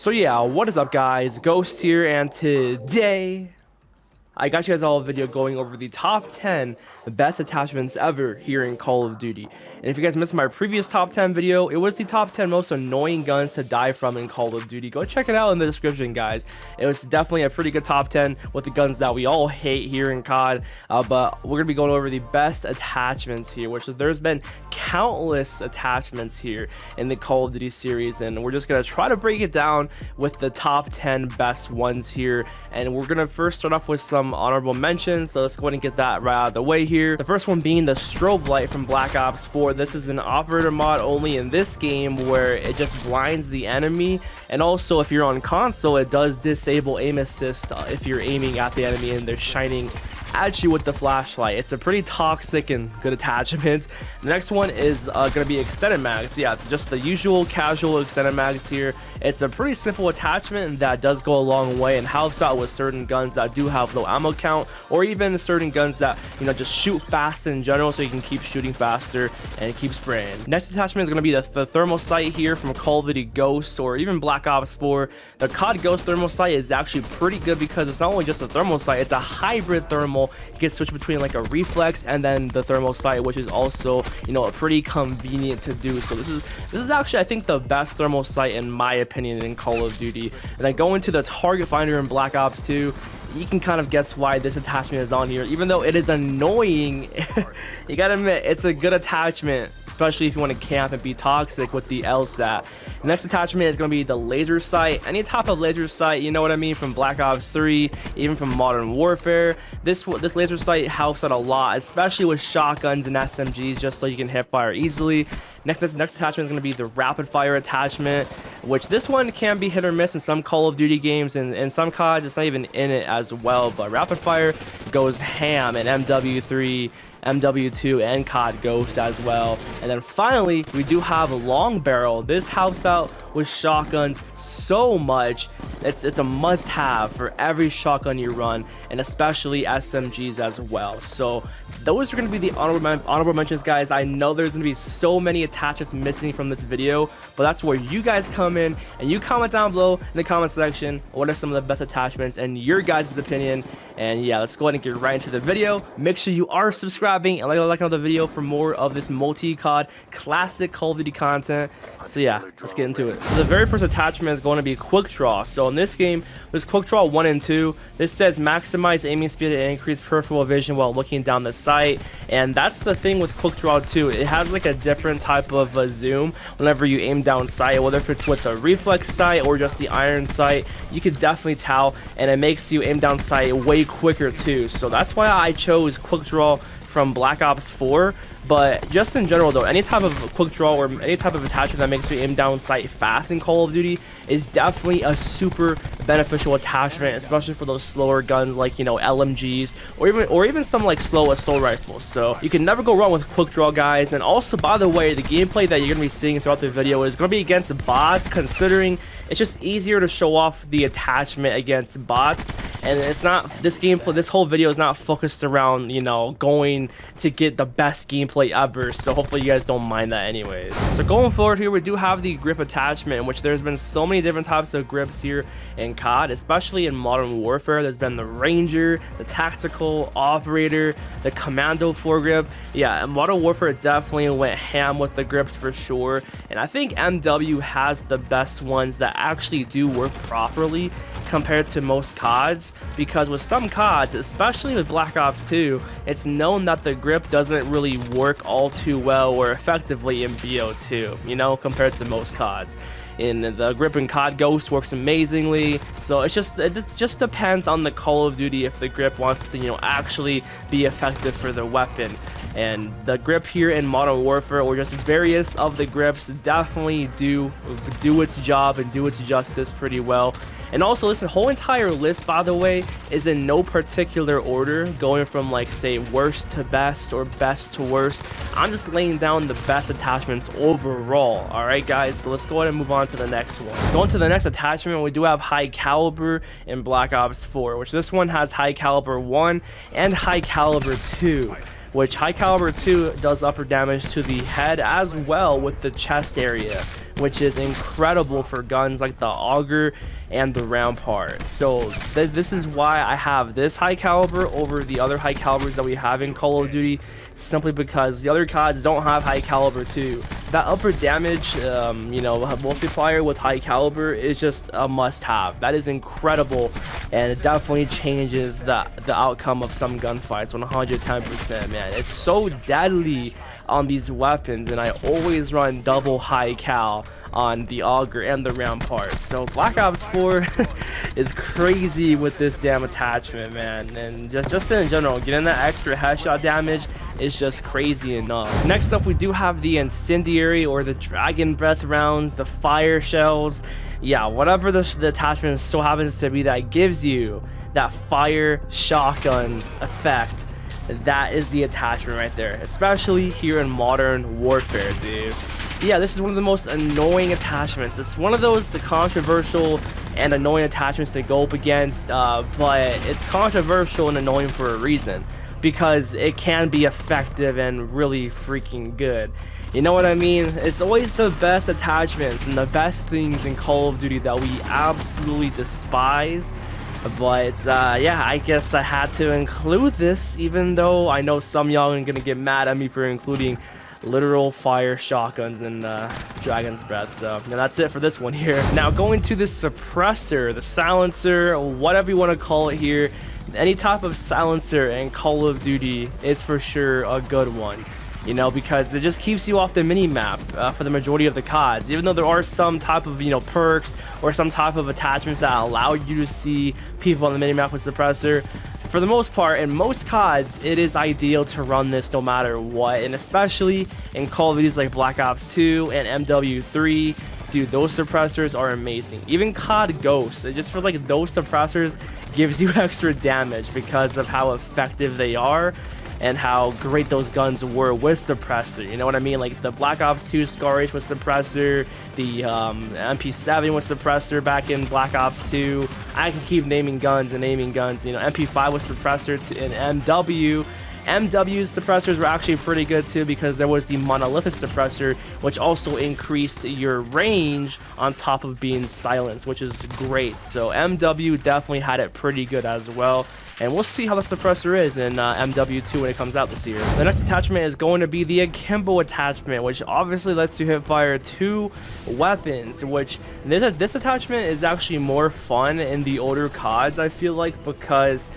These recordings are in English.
So yeah, what is up guys, Ghost here, and today I got you guys all a video going over the top 10 best attachments ever here in Call of Duty. And if you guys missed my previous top 10 video, it was the top 10 most annoying guns to die from in Call of Duty. Go check it out in the description, guys. It was definitely a pretty good top 10 with the guns that we all hate here in COD. But we're going to be going over the best attachments here, which there's been countless attachments here in the Call of Duty series. And we're just going to try to break it down with the top 10 best ones here. And we're going to first start off with some honorable mentions, so let's go ahead and get that right out of the way here. The first one being the strobe light from Black Ops 4. This is an operator mod only in this game where it just blinds the enemy, and also if you're on console it does disable aim assist if you're aiming at the enemy and they're shining at you with the flashlight. It's a pretty toxic and good attachment. The next one is gonna be extended mags. Yeah, just the usual casual extended mags here. It's a pretty simple attachment that does go a long way and helps out with certain guns that do have low ammo count, or even certain guns that, you know, just shoot fast in general, so you can keep shooting faster and keep spraying. Next attachment is going to be the thermal sight here from Call of Duty Ghosts or even Black Ops 4. The COD Ghost thermal sight is actually pretty good because it's not only just a thermal sight, it's a hybrid thermal. You can switch between like a reflex and then the thermal sight, which is also, you know, pretty convenient to do. So this is actually, I think, the best thermal sight in my opinion in Call of Duty. And then going to the target finder in Black Ops 2, you can kind of guess why this attachment is on here. Even though it is annoying, you gotta admit it's a good attachment, especially if you want to camp and be toxic with the LSAT. Next attachment is going to be the laser sight. Any type of laser sight, you know what I mean, from Black Ops 3, even from Modern Warfare. This laser sight helps out a lot, especially with shotguns and SMGs, just so you can hip fire easily. Next attachment is going to be the rapid fire attachment, which this one can be hit or miss in some Call of Duty games, and in some COD it's not even in it as well. But rapid fire goes ham in MW3, MW2, and COD Ghost as well. And then finally, we do have a long barrel. This helps out with shotguns so much. It's a must-have for every shotgun you run, and especially SMGs as well. So those are going to be the honorable mentions, guys. I know there's going to be so many attachments missing from this video, but that's where you guys come in, and you comment down below in the comment section what are some of the best attachments and your guys' opinion. And yeah, let's go ahead and get right into the video. Make sure you are subscribing and like another video for more of this multi-COD classic Call of Duty content. So yeah, let's get into it. So the very first attachment is going to be quick draw. So in this game, there's quick draw 1 and 2. This says maximize aiming speed and increase peripheral vision while looking down the sight. And that's the thing with quick draw 2. It has like a different type of zoom whenever you aim down sight, whether if it's with a reflex sight or just the iron sight. You can definitely tell, and it makes you aim down sight way quicker too. So that's why I chose quick draw from Black Ops 4. But just in general though, any type of quick draw or any type of attachment that makes you aim down sight fast in Call of Duty is definitely a super beneficial attachment, especially for those slower guns like, you know, LMGs or even some like slow assault rifles. So you can never go wrong with quick draw, guys. And also, by the way, the gameplay that you're gonna be seeing throughout the video is gonna be against bots, considering it's just easier to show off the attachment against bots. And it's not, this whole video is not focused around, you know, going to get the best gameplay ever. So hopefully you guys don't mind that anyways. So going forward here, we do have the grip attachment, in which there's been so many different types of grips here in COD, especially in Modern Warfare. There's been the Ranger, the Tactical, Operator, the Commando foregrip. Yeah, Modern Warfare definitely went ham with the grips for sure. And I think MW has the best ones that actually do work properly compared to most CODs, because with some CODs, especially with Black Ops 2, it's known that the grip doesn't really work all too well or effectively in BO2, you know, compared to most CODs. In the grip in COD Ghost works amazingly. So it just depends on the Call of Duty if the grip wants to, you know, actually be effective for the weapon. And the grip here in Modern Warfare, or just various of the grips, definitely do its job and do its justice pretty well. And also, listen, the whole entire list, by the way, is in no particular order, going from like, say, worst to best or best to worst. I'm just laying down the best attachments overall. All right, guys, so let's go ahead and move on to the next one. Going to the next attachment, we do have high caliber in Black Ops 4, which this one has high caliber 1 and high caliber 2. which high caliber 2 does upper damage to the head as well with the chest area, which is incredible for guns like the Auger and the Rampart. So this is why I have this high caliber over the other high calibers that we have in Call of Duty, simply because the other CODs don't have high caliber too. That upper damage, you know, multiplier with high caliber is just a must-have. That is incredible, and it definitely changes the outcome of some gunfights 110%, man. It's so deadly on these weapons, and I always run double high cal on the Auger and the Rampart. So Black Ops 4 is crazy with this damn attachment, man, and just in general, getting that extra headshot damage is just crazy enough. Next up, we do have the Incendiary or the Dragon Breath rounds, the fire shells. Yeah, whatever the attachment so happens to be that gives you that fire shotgun effect, that is the attachment right there, especially here in Modern Warfare, dude. Yeah, this is one of the most annoying attachments. It's one of those controversial and annoying attachments to go up against, but it's controversial and annoying for a reason, because it can be effective and really freaking good. You know what I mean? It's always the best attachments and the best things in Call of Duty that we absolutely despise. But yeah, I guess I had to include this, even though I know some y'all are gonna get mad at me for including literal fire shotguns and Dragon's Breath. So that's it for this one here. Now going to the suppressor, the silencer, whatever you want to call it here, any type of silencer in Call of Duty is for sure a good one, you know, because it just keeps you off the mini map for the majority of the CODs. Even though there are some type of, you know, perks or some type of attachments that allow you to see people on the mini map with suppressor, for the most part, in most CODs, it is ideal to run this no matter what, and especially in Call of Duties like Black Ops 2 and MW3, dude, those suppressors are amazing. Even COD Ghosts, it just feels like those suppressors gives you extra damage because of how effective they are and how great those guns were with suppressor. You know what I mean? Like the Black Ops 2 Scar H with suppressor, the MP7 with suppressor back in Black Ops 2. I can keep naming guns and naming guns. You know, MP5 with suppressor and MW. MW's suppressors were actually pretty good too, because there was the monolithic suppressor, which also increased your range on top of being silenced, which is great. So MW definitely had it pretty good as well, and we'll see how the suppressor is in MW2 when it comes out this year. The next attachment is going to be the Kimbo attachment, which obviously lets you hip fire 2 weapons, which this attachment is actually more fun in the older CODs, I feel like, because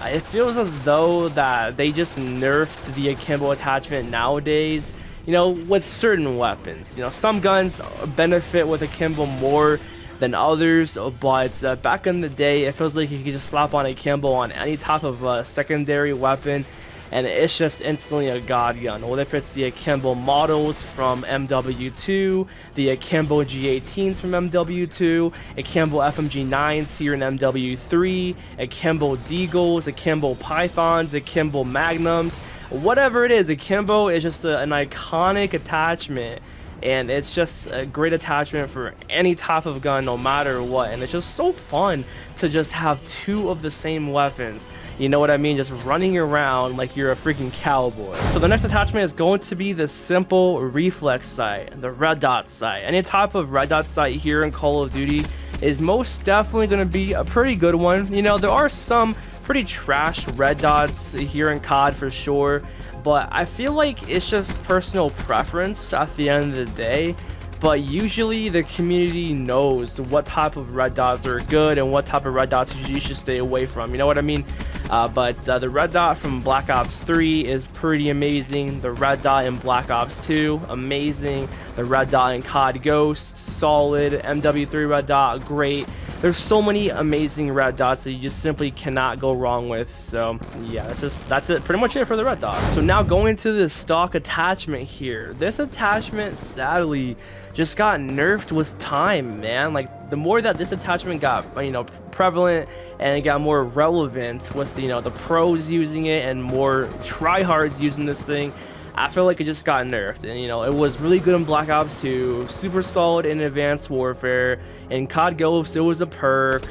it feels as though that they just nerfed the Kimbo attachment nowadays, you know, with certain weapons. You know, some guns benefit with Kimbo more than others, but back in the day, it feels like you could just slap on Kimbo on any type of secondary weapon, and it's just instantly a god gun. Whether if it's the Kimbo models from MW2, the Kimbo G18s from MW2, Kimbo FMG9s here in MW3, Kimbo Deagles, Kimbo Pythons, Kimbo Magnums, whatever it is, Kimbo is just an iconic attachment. And it's just a great attachment for any type of gun, no matter what. And it's just so fun to just have 2 of the same weapons. You know what I mean? Just running around like you're a freaking cowboy. So the next attachment is going to be the simple Reflex Sight, the red dot sight. Any type of red dot sight here in Call of Duty is most definitely going to be a pretty good one. You know, there are some pretty trash red dots here in COD for sure, but I feel like it's just personal preference at the end of the day. But usually the community knows what type of red dots are good and what type of red dots you should stay away from, you know what I mean? But the red dot from Black Ops 3 is pretty amazing. The red dot in Black Ops 2, amazing. The red dot in COD Ghosts, solid. MW3 red dot, great. There's so many amazing red dots that you just simply cannot go wrong with. So yeah, that's it, pretty much it for the red dot. So now going to the stock attachment here. This attachment sadly just got nerfed with time, man. Like the more that this attachment got, you know, prevalent and it got more relevant with, you know, the pros using it and more tryhards using this thing, I feel like it just got nerfed. And you know, it was really good in Black Ops 2, super solid in Advanced Warfare. In COD Ghosts, it was a perk.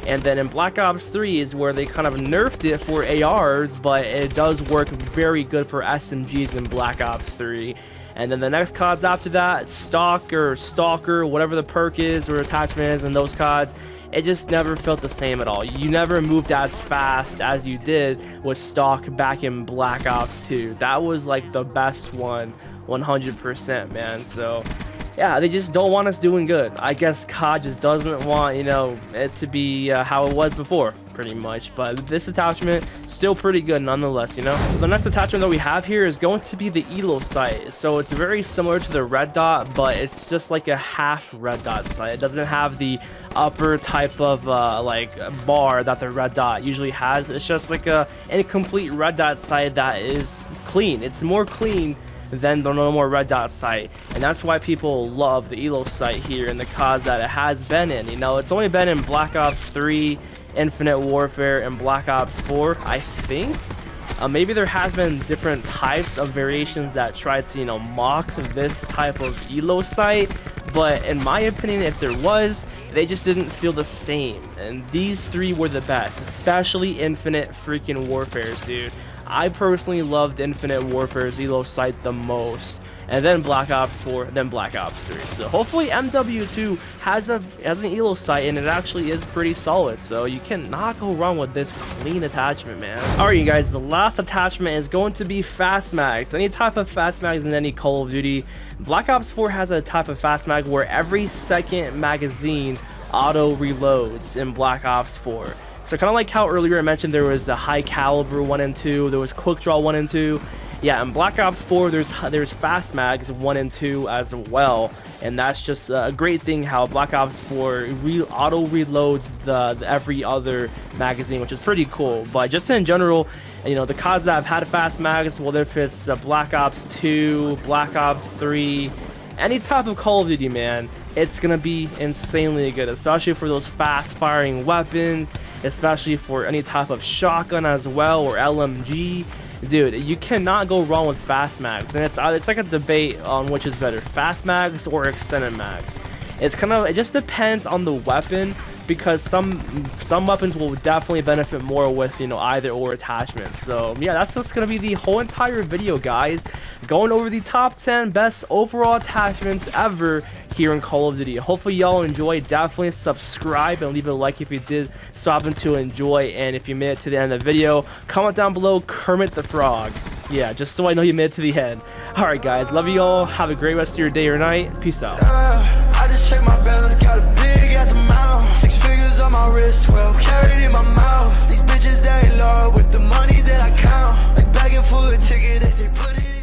And then in Black Ops 3 is where they kind of nerfed it for ARs, but it does work very good for SMGs in Black Ops 3. And then the next CODs after that, stock or stalker, whatever the perk is or attachment is in those CODs, it just never felt the same at all. You never moved as fast as you did with stock back in Black Ops 2. That was like the best one, 100%, man. So yeah, they just don't want us doing good. I guess COD just doesn't want, you know, it to be how it was before, pretty much. But this attachment, still pretty good nonetheless, you know. So the next attachment that we have here is going to be the Elo Sight. So it's very similar to the red dot, but it's just like a half red dot sight. It doesn't have the upper type of like bar that the red dot usually has. It's just like a incomplete red dot sight that is clean. It's more clean than the normal red dot sight, and that's why people love the Elo Sight here in the CODs that it has been in. You know, it's only been in Black Ops 3, Infinite Warfare, and Black Ops 4, I think. Maybe there has been different types of variations that try to, you know, mock this type of Elo Sight, but in my opinion, if there was, they just didn't feel the same. And these three were the best, especially Infinite freaking Warfare's, dude. I personally loved Infinite Warfare's Elo Sight the most, and then Black Ops 4, then Black Ops 3. So hopefully MW2 has an Elo Sight, and it actually is pretty solid. So you cannot go wrong with this clean attachment, man. Alright, you guys, the last attachment is going to be fast mags. Any type of fast mags in any Call of Duty. Black Ops 4 has a type of fast mag where every second magazine auto reloads in Black Ops 4. So kind of like how earlier I mentioned there was a high caliber 1 and 2, there was quick draw 1 and 2. Yeah, in Black Ops 4 there's fast mags 1 and 2 as well, and that's just a great thing how Black Ops 4 auto reloads the every other magazine, which is pretty cool. But just in general, you know, the CODs that have had fast mags, whether if it's Black Ops 2, Black Ops 3, any type of Call of Duty, man, it's gonna be insanely good, especially for those fast firing weapons, especially for any type of shotgun as well, or LMG. Dude, you cannot go wrong with fast mags, and it's like a debate on which is better, fast mags or extended mags. It just depends on the weapon, because some weapons will definitely benefit more with, you know, either or attachments. So yeah, that's just gonna be the whole entire video, guys, going over the top 10 best overall attachments ever here in Call of Duty. Hopefully y'all enjoy. Definitely subscribe and leave a like if you did so happen to enjoy, and if you made it to the end of the video, comment down below Kermit the Frog. Yeah, just so I know you made it to the end. Alright guys, love you all, have a great rest of your day or night, peace out. I just checked my balance, got a big ass amount, 6 figures on my wrist, 12 carried in my mouth. These bitches, they in love with the money that I count, like bagging full of ticket, they say put it